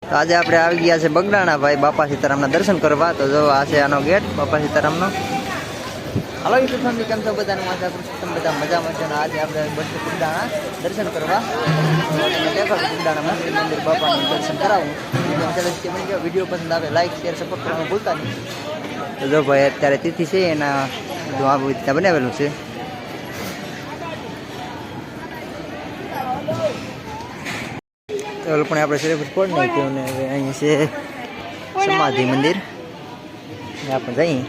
તો આજે આપણે આવી ગયા છે બગડાણા ભાઈ બાપા સીતારામના દર્શન કરવા. તો જો આ છે આનો ગેટ બાપા સીતારામનો. હાલો યુટ્યુબ ફેમિલી, કેમ છો બધાને? મજા કરું બધા મજામાં છે. આજે આપણે બનશું બગડાણા દર્શન કરવા. બગડાણામાં મંદિર બાપાનું દર્શન કરાવું. વિડીયો પસંદ આવે લાઈક શેર સપોર્ટ કરવાનું ભૂલતા નહીં. તો જો ભાઈ અત્યારે તિથિ છે એના આવી રીતના બનાવેલું છે. તો પણ આપણે સિલેબસ કોડ નાખ્યું ને હવે અહીં છે સમાધિ મંદિર. આપણે જઈએ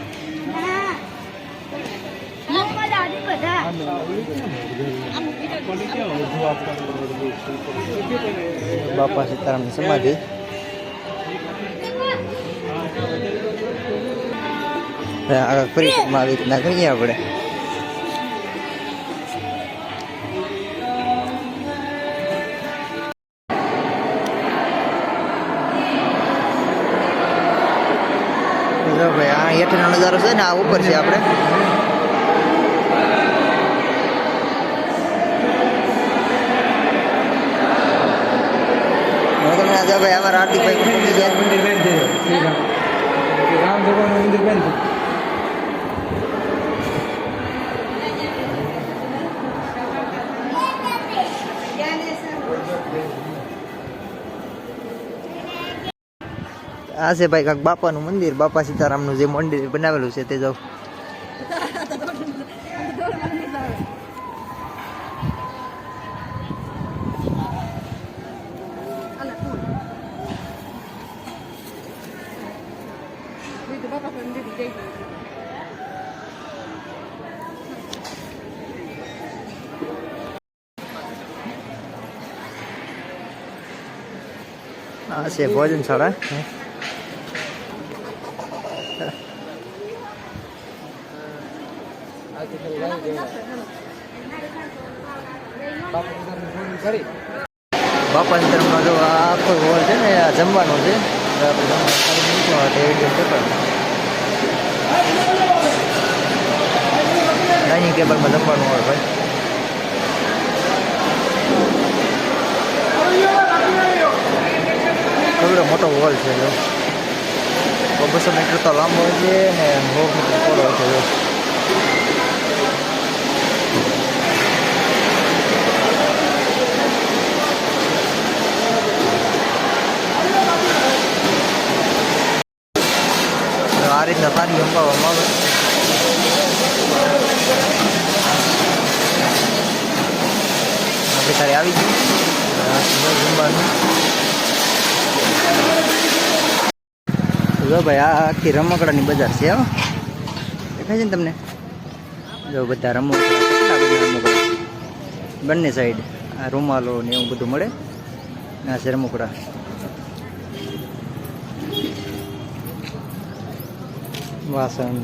બાપા સીતારામની સમાધિ. આગળ પરિક્રમા આવી રીતના કરીએ આપણે. ભાઈ આ હેઠળનો નજારો છે ને, આ ઉપર છે આપણે. ભાઈ અમારા હાર્દિકભાઈ મંદિર બેન છે, રામ ભગવાન મંદિર બેન છે. આ છે ભાઈ કાંક બાપાનું મંદિર, બાપા સીતારામનું જે મંદિર બનાવેલું છે તે જાવ. આ છે ભોજનશાળા. બાપા સીતારામનો જો આખો હોલ છે ને, આ જમવાનો છે. ડાઇનિંગ ટેબલમાં જમવાનું હોય ભાઈ. થોડો મોટો હોલ છે જો, 200 મીટર તો લાંબો છે ને 100 મીટર પહોળો છે જો. આ રીતના સારી જમવામાં આવે. આપણે તારે આવી ગયું જમવાનું. જો ભાઈ આ આખી રમકડાની બજાર છે. દેખાય છે ને તમને? જો બધા રમકડા, કેટલા બધા રમકડા બંને સાઈડ. આ રૂમાલો ને એવું બધું મળે. આ છે રમકડા. વાસણ